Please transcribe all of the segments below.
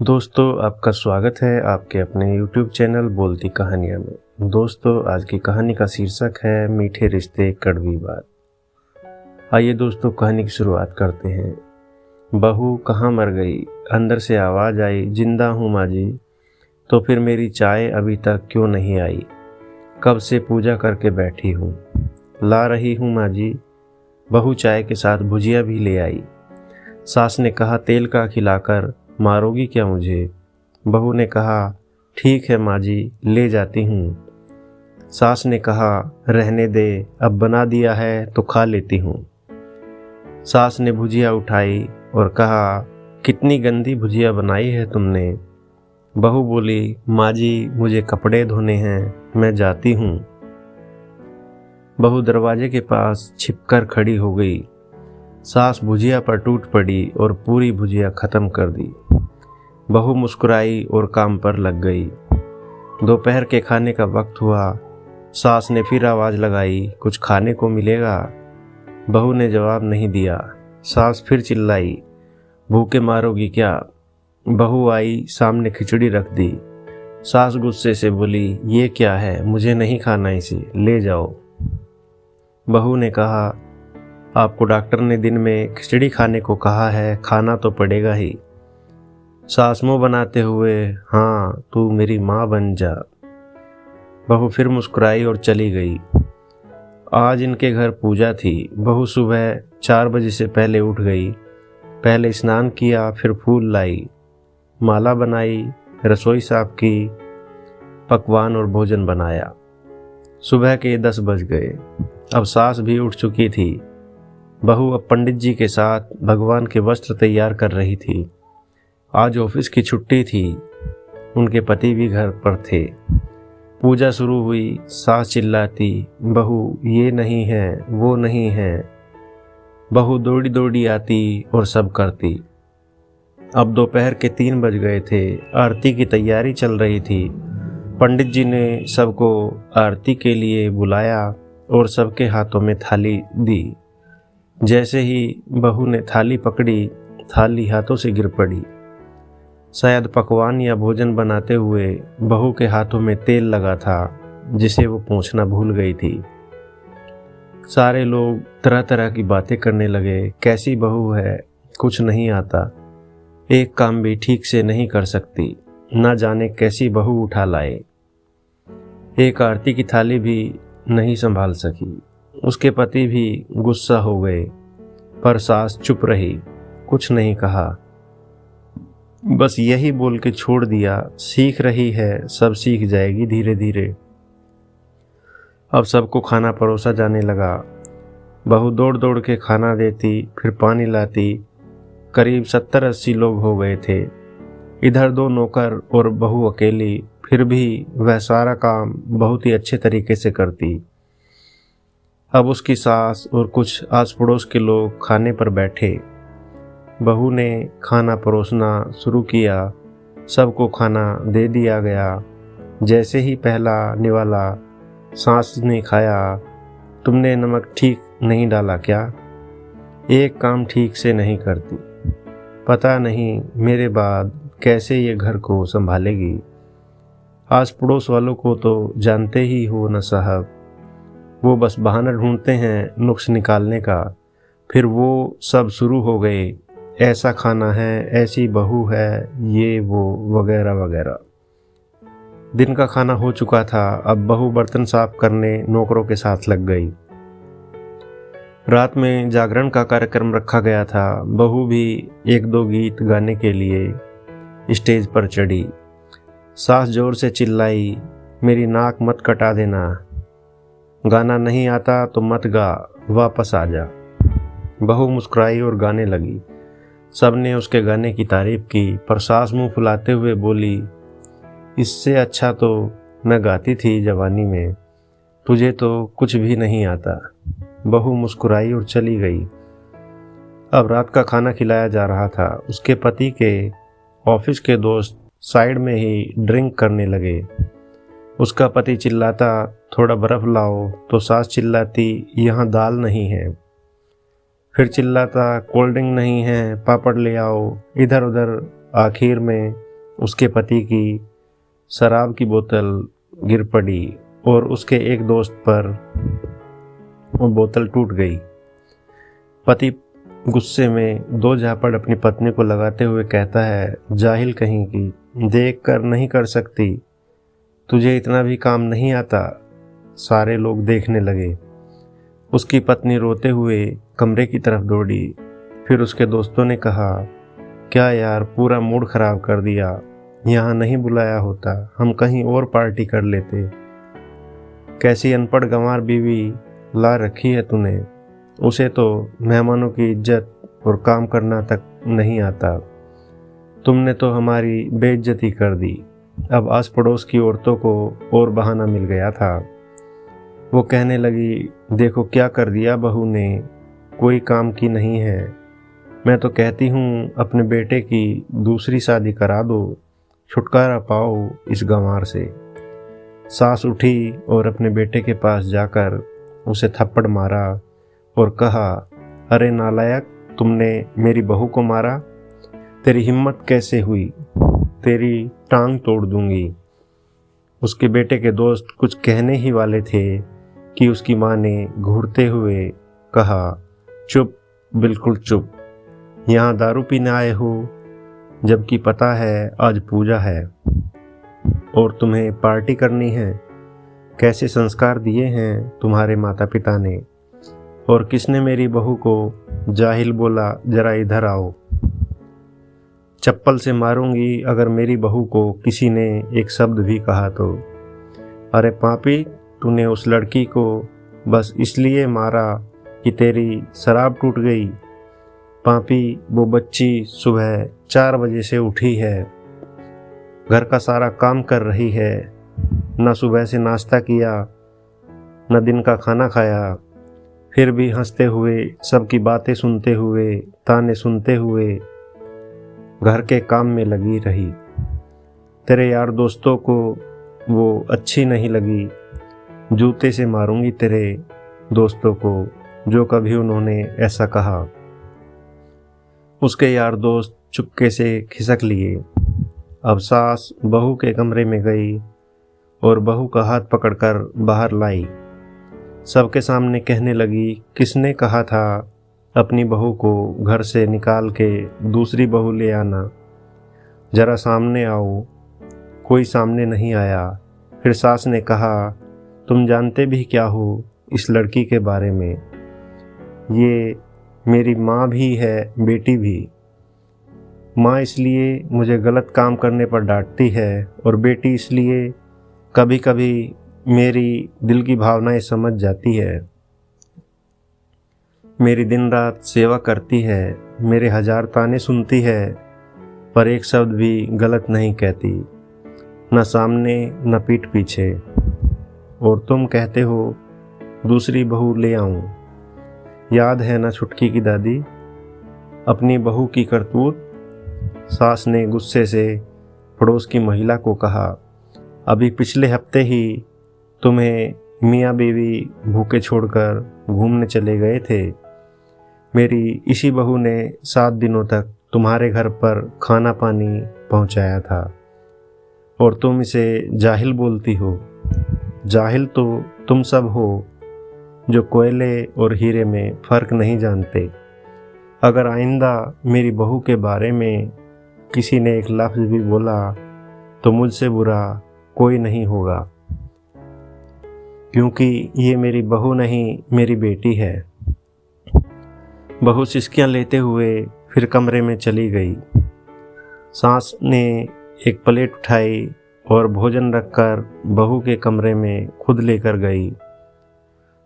दोस्तों, आपका स्वागत है आपके अपने YouTube चैनल बोलती कहानियाँ में। दोस्तों, आज की कहानी का शीर्षक है मीठे रिश्ते कड़वी बात। आइए दोस्तों, कहानी की शुरुआत करते हैं। बहू कहाँ मर गई? अंदर से आवाज़ आई, जिंदा हूँ माँ जी। तो फिर मेरी चाय अभी तक क्यों नहीं आई? कब से पूजा करके बैठी हूँ। ला रही हूँ माँ जी। बहू चाय के साथ भुजिया भी ले आई। सास ने कहा, तेल का खिलाकर मारोगी क्या मुझे? बहू ने कहा, ठीक है माँ जी, ले जाती हूँ। सास ने कहा, रहने दे, अब बना दिया है तो खा लेती हूँ। सास ने भुजिया उठाई और कहा, कितनी गंदी भुजिया बनाई है तुमने। बहू बोली, माँ जी, मुझे कपड़े धोने हैं, मैं जाती हूँ। बहू दरवाजे के पास छिपकर खड़ी हो गई। सास भुजिया पर टूट पड़ी और पूरी भुजिया खत्म कर दी। बहू मुस्कुराई और काम पर लग गई। दोपहर के खाने का वक्त हुआ। सास ने फिर आवाज़ लगाई, कुछ खाने को मिलेगा? बहू ने जवाब नहीं दिया। सास फिर चिल्लाई, भूखे मारोगी क्या? बहू आई, सामने खिचड़ी रख दी। सास गुस्से से बोली, ये क्या है? मुझे नहीं खाना इसे, ले जाओ। बहू ने कहा, आपको डॉक्टर ने दिन में खिचड़ी खाने को कहा है, खाना तो पड़ेगा ही। सास मुंह बनाते हुए, हाँ, तू मेरी माँ बन जा। बहू फिर मुस्कुराई और चली गई। आज इनके घर पूजा थी। बहू सुबह 4 बजे से पहले उठ गई। पहले स्नान किया, फिर फूल लाई, माला बनाई, रसोई साफ की, पकवान और भोजन बनाया। सुबह के 10 बज गए। अब सास भी उठ चुकी थी। बहू अब पंडित जी के साथ भगवान के वस्त्र तैयार कर रही थी। आज ऑफिस की छुट्टी थी। उनके पति भी घर पर थे। पूजा शुरू हुई। सास चिल्लाती, बहू ये नहीं है, वो नहीं है। बहू दौड़ी दौड़ी आती और सब करती। अब दोपहर के 3 बज गए थे। आरती की तैयारी चल रही थी। पंडित जी ने सबको आरती के लिए बुलाया और सबके हाथों में थाली दी। जैसे ही बहू ने थाली पकड़ी, थाली हाथों से गिर पड़ी। शायद पकवान या भोजन बनाते हुए बहू के हाथों में तेल लगा था, जिसे वो पोंछना भूल गई थी। सारे लोग तरह तरह की बातें करने लगे। कैसी बहू है, कुछ नहीं आता, एक काम भी ठीक से नहीं कर सकती, ना जाने कैसी बहू उठा लाए। एक आरती की थाली भी नहीं संभाल सकी। उसके पति भी गुस्सा हो गए, पर सास चुप रही, कुछ नहीं कहा। बस यही बोल के छोड़ दिया, सीख रही है, सब सीख जाएगी धीरे धीरे। अब सबको खाना परोसा जाने लगा। बहू दौड़ दौड़ के खाना देती, फिर पानी लाती। करीब 70-80 लोग हो गए थे। इधर 2 नौकर और बहू अकेली, फिर भी वह सारा काम बहुत ही अच्छे तरीके से करती। अब उसकी सास और कुछ आस पड़ोस के लोग खाने पर बैठे। बहू ने खाना परोसना शुरू किया। सबको खाना दे दिया गया। जैसे ही पहला निवाला सास ने खाया, तुमने नमक ठीक नहीं डाला क्या? एक काम ठीक से नहीं करती, पता नहीं मेरे बाद कैसे ये घर को संभालेगी। आस पड़ोस वालों को तो जानते ही हो न साहब, वो बस बहाना ढूंढते हैं नुक्स निकालने का। फिर वो सब शुरू हो गए, ऐसा खाना है, ऐसी बहू है, ये वो वगैरह वगैरह। दिन का खाना हो चुका था। अब बहू बर्तन साफ करने नौकरों के साथ लग गई। रात में जागरण का कार्यक्रम रखा गया था। बहू भी 1-2 गीत गाने के लिए स्टेज पर चढ़ी। सास जोर से चिल्लाई, मेरी नाक मत कटा देना, गाना नहीं आता तो मत गा, वापस आ जा। बहू मुस्कुराई और गाने लगी। सबने उसके गाने की तारीफ की, पर सास मुंह फुलाते हुए बोली, इससे अच्छा तो मैं गाती थी जवानी में, तुझे तो कुछ भी नहीं आता। बहू मुस्कुराई और चली गई। अब रात का खाना खिलाया जा रहा था। उसके पति के ऑफिस के दोस्त साइड में ही ड्रिंक करने लगे। उसका पति चिल्लाता, थोड़ा बर्फ लाओ, तो सास चिल्लाती, यहाँ दाल नहीं है। फिर चिल्लाता, कोल्ड ड्रिंक नहीं है, पापड़ ले आओ। इधर उधर आखिर में उसके पति की शराब की बोतल गिर पड़ी और उसके एक दोस्त पर वो बोतल टूट गई। पति गुस्से में दो झापड़ अपनी पत्नी को लगाते हुए कहता है, जाहिल कहीं की, देख कर नहीं कर सकती, तुझे इतना भी काम नहीं आता। सारे लोग देखने लगे। उसकी पत्नी रोते हुए कमरे की तरफ दौड़ी। फिर उसके दोस्तों ने कहा, क्या यार, पूरा मूड खराब कर दिया, यहाँ नहीं बुलाया होता, हम कहीं और पार्टी कर लेते। कैसी अनपढ़ गंवार बीवी ला रखी है तूने, उसे तो मेहमानों की इज्जत और काम करना तक नहीं आता। तुमने तो हमारी बेइज्जती कर दी। अब आस पड़ोस की औरतों को और बहाना मिल गया था। वो कहने लगी, देखो क्या कर दिया बहू ने, कोई काम की नहीं है। मैं तो कहती हूँ अपने बेटे की दूसरी शादी करा दो, छुटकारा पाओ इस गंवार से। सास उठी और अपने बेटे के पास जाकर उसे थप्पड़ मारा और कहा, अरे नालायक, तुमने मेरी बहू को मारा, तेरी हिम्मत कैसे हुई, तेरी टांग तोड़ दूंगी। उसके बेटे के दोस्त कुछ कहने ही वाले थे कि उसकी माँ ने घूरते हुए कहा, चुप, बिल्कुल चुप, यहाँ दारू पीने आए हो, जबकि पता है आज पूजा है और तुम्हें पार्टी करनी है। कैसे संस्कार दिए हैं तुम्हारे माता पिता ने, और किसने मेरी बहू को जाहिल बोला, जरा इधर आओ। चप्पल से मारूंगी अगर मेरी बहू को किसी ने एक शब्द भी कहा तो। अरे पापी, तूने उस लड़की को बस इसलिए मारा कि तेरी शराब टूट गई। पापी, वो बच्ची सुबह 4 बजे से उठी है, घर का सारा काम कर रही है, न सुबह से नाश्ता किया, न दिन का खाना खाया, फिर भी हंसते हुए, सबकी बातें सुनते हुए, ताने सुनते हुए घर के काम में लगी रही। तेरे यार दोस्तों को वो अच्छी नहीं लगी। जूते से मारूंगी तेरे दोस्तों को जो कभी उन्होंने ऐसा कहा। उसके यार दोस्त चुपके से खिसक लिए। अब सास बहू के कमरे में गई और बहू का हाथ पकड़कर बाहर लाई। सबके सामने कहने लगी, किसने कहा था अपनी बहू को घर से निकाल के दूसरी बहू ले आना, जरा सामने आओ। कोई सामने नहीं आया। फिर सास ने कहा, तुम जानते भी क्या हो इस लड़की के बारे में, ये मेरी माँ भी है, बेटी भी। माँ इसलिए मुझे गलत काम करने पर डांटती है और बेटी इसलिए कभी कभी मेरी दिल की भावनाएं समझ जाती है। मेरी दिन रात सेवा करती है, मेरे 1000 ताने सुनती है, पर एक शब्द भी गलत नहीं कहती, न सामने न पीठ पीछे। और तुम कहते हो दूसरी बहू ले आऊं। याद है ना छुटकी की दादी, अपनी बहू की करतूत। सास ने गुस्से से पड़ोस की महिला को कहा, अभी पिछले हफ्ते ही तुम्हें मियाँ बीवी भूखे छोड़कर घूमने चले गए थे। मेरी इसी बहू ने 7 दिनों तक तुम्हारे घर पर खाना पानी पहुंचाया था और तुम इसे जाहिल बोलती हो। जाहिल तो तुम सब हो जो कोयले और हीरे में फ़र्क नहीं जानते। अगर आइंदा मेरी बहू के बारे में किसी ने एक लफ्ज़ भी बोला तो मुझसे बुरा कोई नहीं होगा, क्योंकि ये मेरी बहू नहीं, मेरी बेटी है। बहू सिसकियाँ लेते हुए फिर कमरे में चली गई। सास ने एक प्लेट उठाई और भोजन रखकर बहू के कमरे में खुद लेकर गई।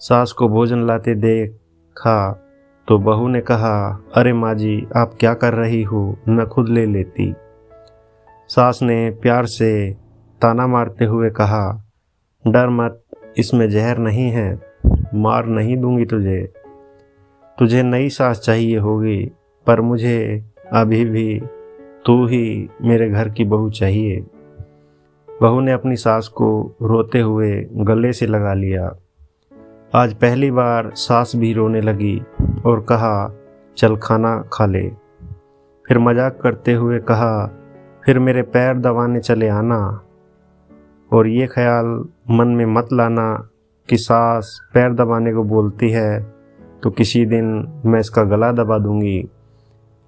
सास को भोजन लाते देखा तो बहू ने कहा, अरे माँ जी, आप क्या कर रही हो, न खुद ले लेती। सास ने प्यार से ताना मारते हुए कहा, डर मत, इसमें जहर नहीं है, मार नहीं दूंगी तुझे। तुझे नई सास चाहिए होगी, पर मुझे अभी भी तू ही मेरे घर की बहू चाहिए। बहू ने अपनी सास को रोते हुए गले से लगा लिया। आज पहली बार सास भी रोने लगी और कहा, चल खाना खा ले। फिर मजाक करते हुए कहा, फिर मेरे पैर दबाने चले आना, और ये ख्याल मन में मत लाना कि सास पैर दबाने को बोलती है तो किसी दिन मैं इसका गला दबा दूंगी,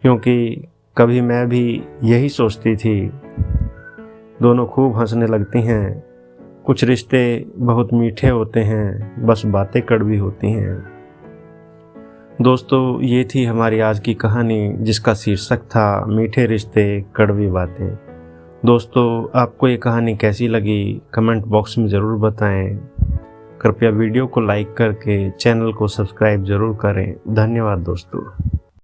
क्योंकि कभी मैं भी यही सोचती थी। दोनों खूब हंसने लगती हैं। कुछ रिश्ते बहुत मीठे होते हैं, बस बातें कड़वी होती हैं। दोस्तों, ये थी हमारी आज की कहानी, जिसका शीर्षक था मीठे रिश्ते कड़वी बातें। दोस्तों, आपको ये कहानी कैसी लगी कमेंट बॉक्स में ज़रूर बताएं। कृपया वीडियो को लाइक करके चैनल को सब्सक्राइब ज़रूर करें। धन्यवाद दोस्तों।